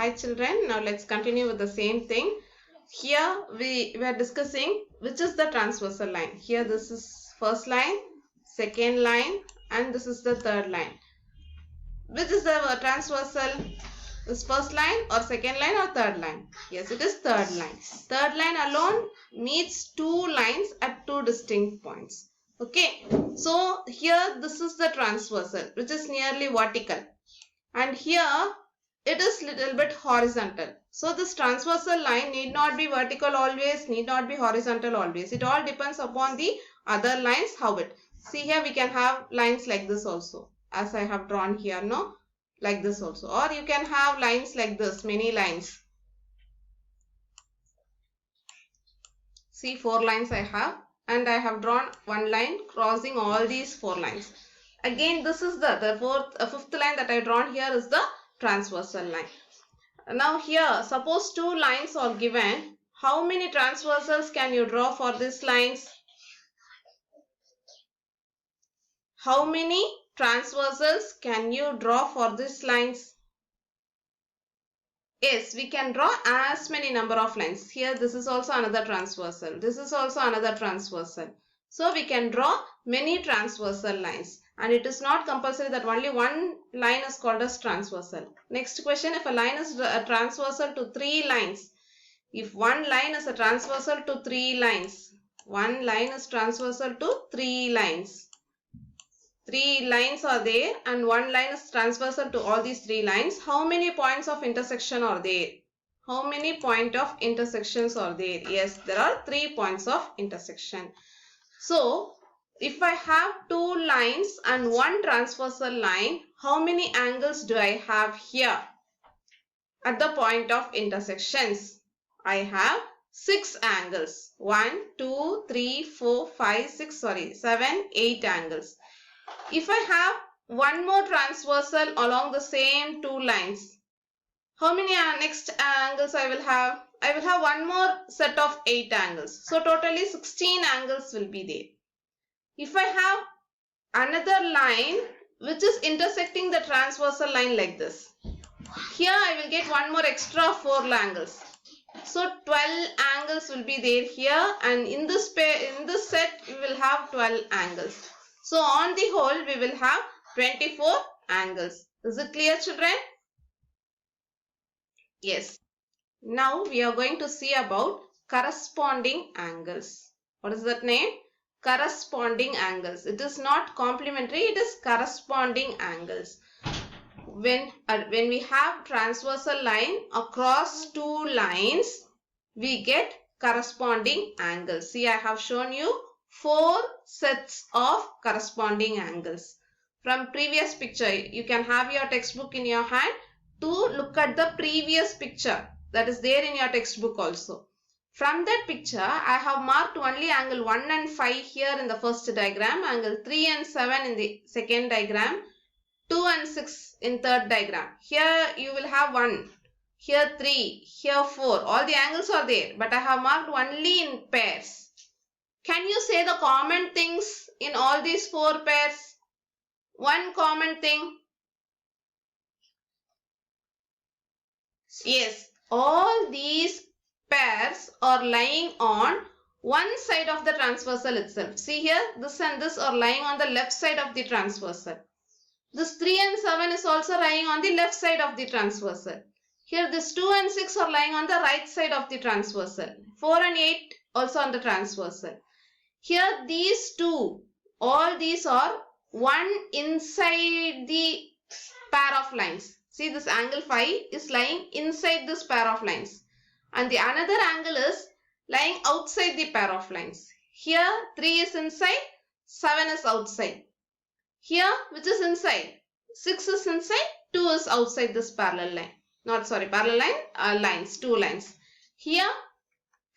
Hi children, now let's continue with the same thing. Here we were discussing which is the transversal line. Here this is first line, second line and this is the third line. Which is the transversal? Is first line or second line or third line? Yes, it is third line. Third line alone meets two lines at two distinct points. Okay, so here this is the transversal which is nearly vertical. And here it is little bit horizontal. So this transversal line need not be vertical always, need not be horizontal always. It all depends upon the other lines, how it. See here we can have lines like this also, as I have drawn here, no? Like this also. Or you can have lines like this, many lines. See, 4 lines I have, and I have drawn one line crossing all these 4 lines. Again, this is the fifth line that I drawn here is the transversal line. Now here, suppose two lines are given. How many transversals can you draw for these lines? How many transversals can you draw for these lines? Yes, we can draw as many number of lines. Here, this is also another transversal. This is also another transversal. So, we can draw many transversal lines. And it is not compulsory that only one line is called as transversal. Next question, if a line is a transversal to 3 lines. If one line is a transversal to 3 lines. One line is transversal to 3 lines. 3 lines are there and one line is transversal to all these 3 lines. How many points of intersection are there? How many point of intersections are there? Yes, there are 3 points of intersection. So, if I have 2 lines and one transversal line, how many angles do I have here? At the point of intersections, I have 6 angles. 1, 2, 3, 4, 5, 6, 7, 8 angles. If I have one more transversal along the same 2 lines, how many next angles I will have? I will have one more set of 8 angles. So totally 16 angles will be there. If I have another line which is intersecting the transversal line like this, here I will get one more extra 4 angles. So 12 angles will be there here, and in this set we will have 12 angles. So on the whole we will have 24 angles. Is it clear, children? Yes. Now we are going to see about corresponding angles. What is that name? Corresponding angles. It is not complementary, it is corresponding angles. When we have transversal line across 2 lines, we get corresponding angles. See, I have shown you 4 sets of corresponding angles. From previous picture, you can have your textbook in your hand to look at the previous picture that is there in your textbook also. From that picture, I have marked only angle 1 and 5 here in the first diagram, angle 3 and 7 in the second diagram, 2 and 6 in third diagram. Here you will have 1, here 3, here 4. All the angles are there, but I have marked only in pairs. Can you say the common things in all these 4 pairs? One common thing. Yes, all these pairs are lying on one side of the transversal itself. See here, this and this are lying on the left side of the transversal. This 3 and 7 is also lying on the left side of the transversal. Here this 2 and 6 are lying on the right side of the transversal. 4 and 8 also on the transversal. Here these 2, all these are one inside the pair of lines. See, this angle 5 is lying inside this pair of lines. And the another angle is lying outside the pair of lines. Here 3 is inside, 7 is outside. Here, which is inside? 6 is inside, 2 is outside this parallel line. Parallel line, lines, 2 lines. Here,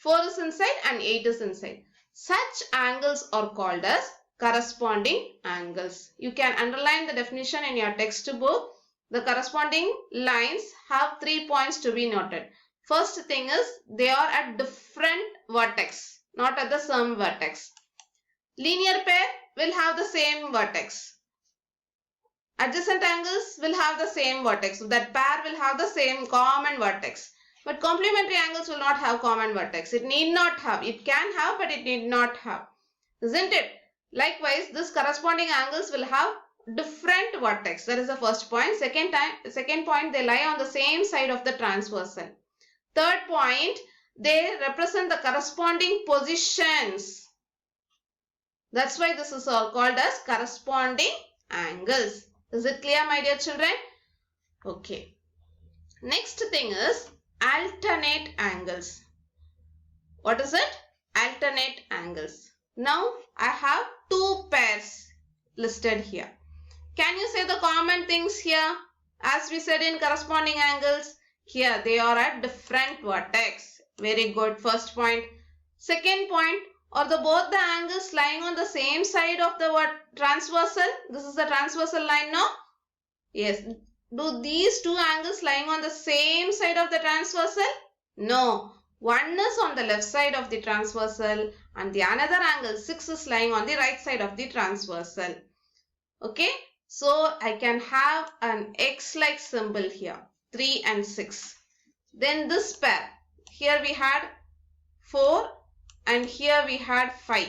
4 is inside and 8 is inside. Such angles are called as corresponding angles. You can underline the definition in your textbook. The corresponding lines have 3 points to be noted. First thing is, they are at different vertex, not at the same vertex. Linear pair will have the same vertex. Adjacent angles will have the same vertex. That pair will have the same common vertex. But complementary angles will not have common vertex. It need not have. It can have, but it need not have. Isn't it? Likewise, this corresponding angles will have different vertex. That is the first point. Second point, they lie on the same side of the transversal. Third point, they represent the corresponding positions. That's why this is all called as corresponding angles. Is it clear, my dear children? Okay. Next thing is alternate angles. What is it? Alternate angles. Now, I have two pairs listed here. Can you say the common things here? As we said in corresponding angles, here they are at different vertex. Very good. First point. Second point, are both the angles lying on the same side of the transversal? This is the transversal line now. Yes. Do these two angles lying on the same side of the transversal? No. One is on the left side of the transversal and the another angle 6 is lying on the right side of the transversal. Okay. So I can have an X-like symbol here. 3 and 6. Then this pair. Here we had 4 and here we had 5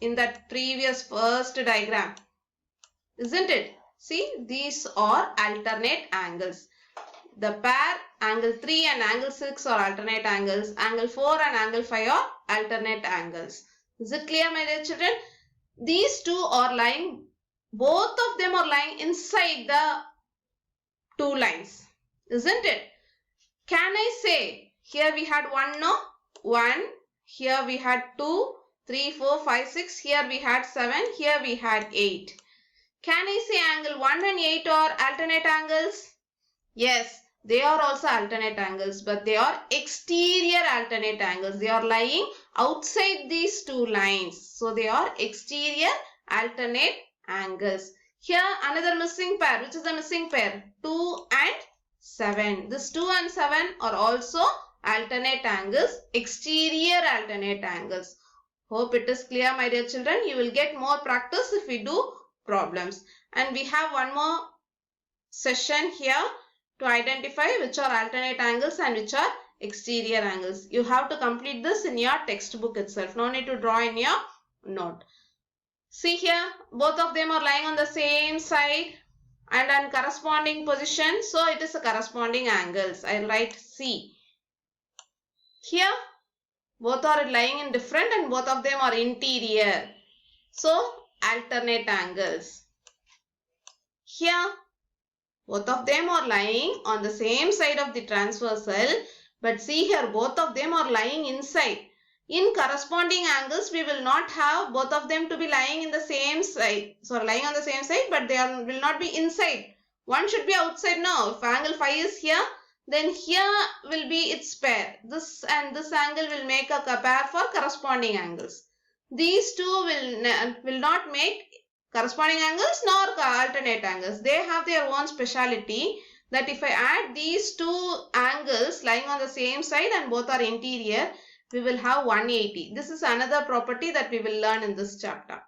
in that previous first diagram. Isn't it? See, these are alternate angles. The pair angle 3 and angle 6 are alternate angles. Angle 4 and angle 5 are alternate angles. Is it clear, my dear children? These two are lying, both of them are lying inside the two lines. Isn't it? Can I say, here we had 1, no? 1. Here we had 2, 3, 4, 5, 6. Here we had 7. Here we had 8. Can I say angle 1 and 8 are alternate angles? Yes, they are also alternate angles, but they are exterior alternate angles. They are lying outside these two lines. So they are exterior alternate angles. Here another missing pair. Which is the missing pair? 2 and 7. This 2 and 7 are also alternate angles, exterior alternate angles. Hope it is clear, my dear children. You will get more practice if we do problems. And we have one more session here to identify which are alternate angles and which are exterior angles. You have to complete this in your textbook itself. No need to draw in your note. See here, both of them are lying on the same side and on corresponding position. So it is a corresponding angles. I write C. Here, both are lying in different and both of them are interior. So, alternate angles. Here, both of them are lying on the same side of the transversal. But see here, both of them are lying inside. In corresponding angles, we will not have both of them to be lying in the same side. So, lying on the same side, but they will not be inside. One should be outside now. If angle 5 is here, then here will be its pair. This and this angle will make a pair for corresponding angles. These two will not make corresponding angles nor alternate angles. They have their own speciality that if I add these two angles lying on the same side and both are interior, we will have 180. This is another property that we will learn in this chapter.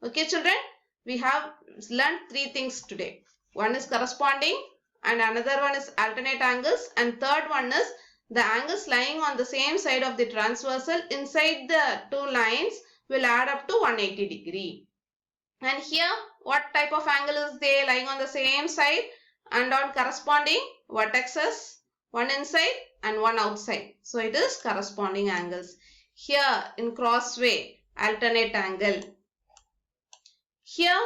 Okay, children, we have learned 3 things today. One is corresponding, and another one is alternate angles, and third one is the angles lying on the same side of the transversal inside the two lines will add up to 180 degree. And here what type of angle is they lying on the same side and on corresponding vertexes, one inside and one outside. So it is corresponding angles. Here in crossway, alternate angle. Here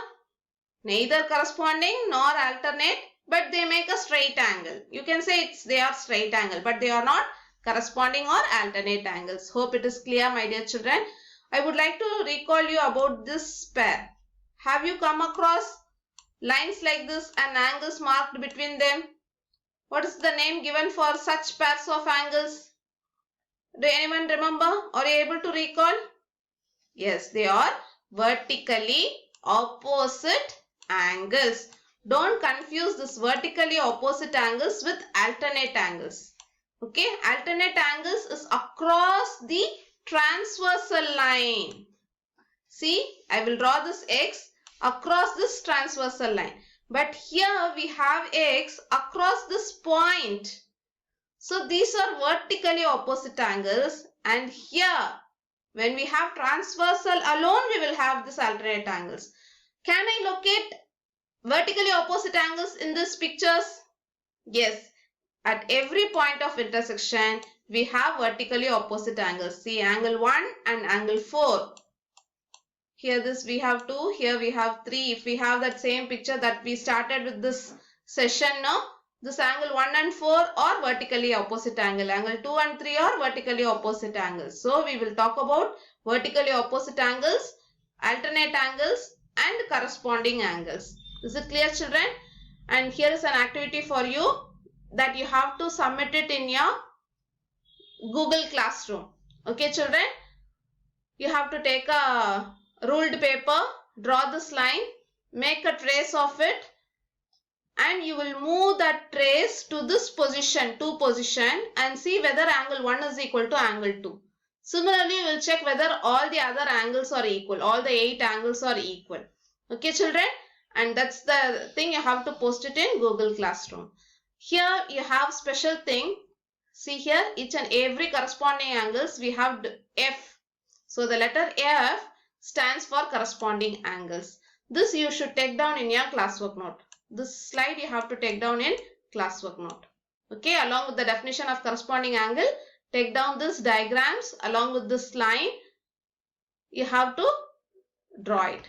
neither corresponding nor alternate, but they make a straight angle. You can say they are straight angle, but they are not corresponding or alternate angles. Hope it is clear, my dear children. I would like to recall you about this pair. Have you come across lines like this and angles marked between them? What is the name given for such pairs of angles? Do anyone remember? Are you able to recall? Yes, they are vertically opposite angles. Don't confuse this vertically opposite angles with alternate angles. Okay, alternate angles is across the transversal line. See, I will draw this X across this transversal line. But here we have x across this point. So these are vertically opposite angles, and here when we have transversal alone, we will have this alternate angles. Can I locate vertically opposite angles in these pictures? Yes. At every point of intersection, we have vertically opposite angles. See, angle 1 and angle 4. Here this we have 2, here we have 3. If we have that same picture that we started with this session now, this angle 1 and 4 are vertically opposite angle. Angle 2 and 3 are vertically opposite angles. So we will talk about vertically opposite angles, alternate angles and corresponding angles. Is it clear, children? And here is an activity for you that you have to submit it in your Google Classroom. Okay, children? You have to take a ruled paper, draw this line, make a trace of it, and you will move that trace to this position, 2 position, and see whether angle 1 is equal to angle 2. Similarly, you will check whether all the other angles are equal. All the 8 angles are equal. Okay, children? And that's the thing, you have to post it in Google Classroom. Here you have special thing. See here, each and every corresponding angles we have F. So the letter F stands for corresponding angles. This you should take down in your classwork note. This slide you have to take down in classwork note. Okay, along with the definition of corresponding angle, take down these diagrams along with this line. You have to draw it.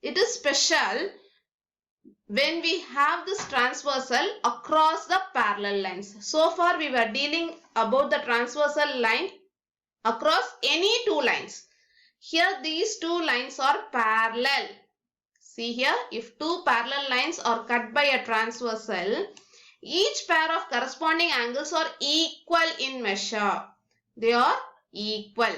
It is special when we have this transversal across the parallel lines. So far we were dealing about the transversal line across any 2 lines. Here these 2 lines are parallel. See here, if 2 parallel lines are cut by a transversal, each pair of corresponding angles are equal in measure. They are equal.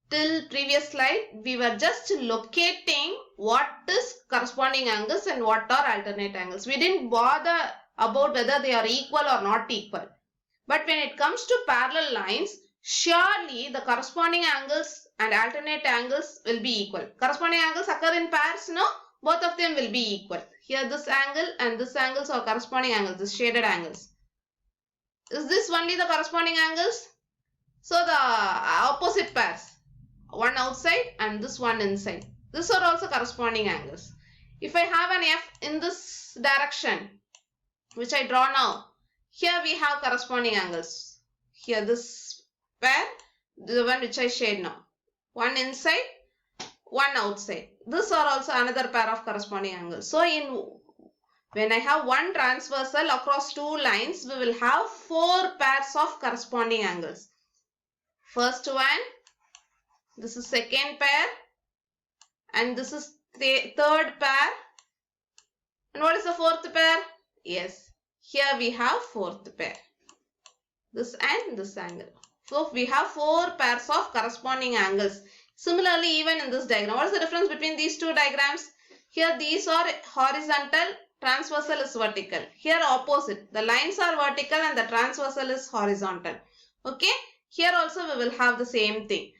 Till previous slide, we were just locating what is corresponding angles and what are alternate angles. We didn't bother about whether they are equal or not equal. But when it comes to parallel lines, surely the corresponding angles and alternate angles will be equal. Corresponding angles occur in pairs, no? Both of them will be equal. Here this angle and this angles are corresponding angles, this shaded angles. Is this only the corresponding angles? So the opposite pairs, one outside and this one inside. These are also corresponding angles. If I have an F in this direction, which I draw now, here we have corresponding angles. Here this pair, the one which I shade now. One inside, one outside. These are also another pair of corresponding angles. So when I have one transversal across 2 lines, we will have 4 pairs of corresponding angles. First one, this is second pair, and this is the third pair. And what is the 4th pair? Yes, here we have 4th pair. This and this angle. So we have 4 pairs of corresponding angles. Similarly, even in this diagram, what is the difference between these 2 diagrams? Here these are horizontal, transversal is vertical. Here opposite, the lines are vertical and the transversal is horizontal. Okay, here also we will have the same thing.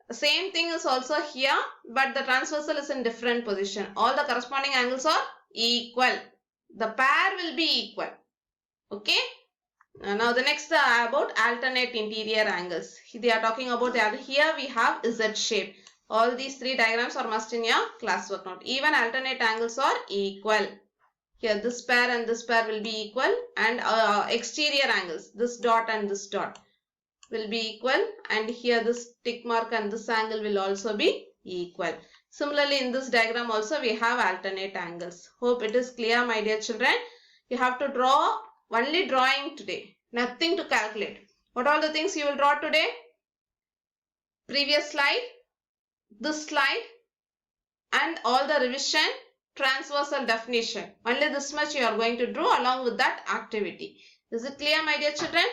The same thing is also here, but the transversal is in different position. All the corresponding angles are equal. The pair will be equal. Okay. Now the next about alternate interior angles. They are talking about the other. Here we have Z shape. All these 3 diagrams are must in your classwork note. Even alternate angles are equal. Here this pair and this pair will be equal, and exterior angles, this dot and this dot, will be equal, and here this tick mark and this angle will also be equal. Similarly, in this diagram also we have alternate angles. Hope it is clear, my dear children. You have to draw only drawing today, nothing to calculate. What are the things you will draw today? Previous slide, this slide, and all the revision, transversal definition. Only this much you are going to draw along with that activity. Is it clear, my dear children?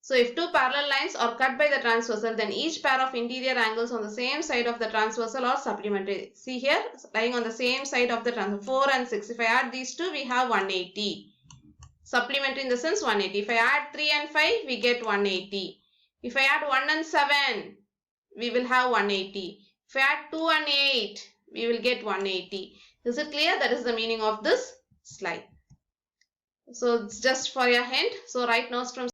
So if 2 parallel lines are cut by the transversal, then each pair of interior angles on the same side of the transversal are supplementary. See here, lying on the same side of the transversal, 4 and 6. If I add these 2, we have 180. Supplementary in the sense 180. If I add 3 and 5, we get 180. If I add 1 and 7, we will have 180. If I add 2 and 8, we will get 180. Is it clear? That is the meaning of this slide. So it's just for your hint. So write notes from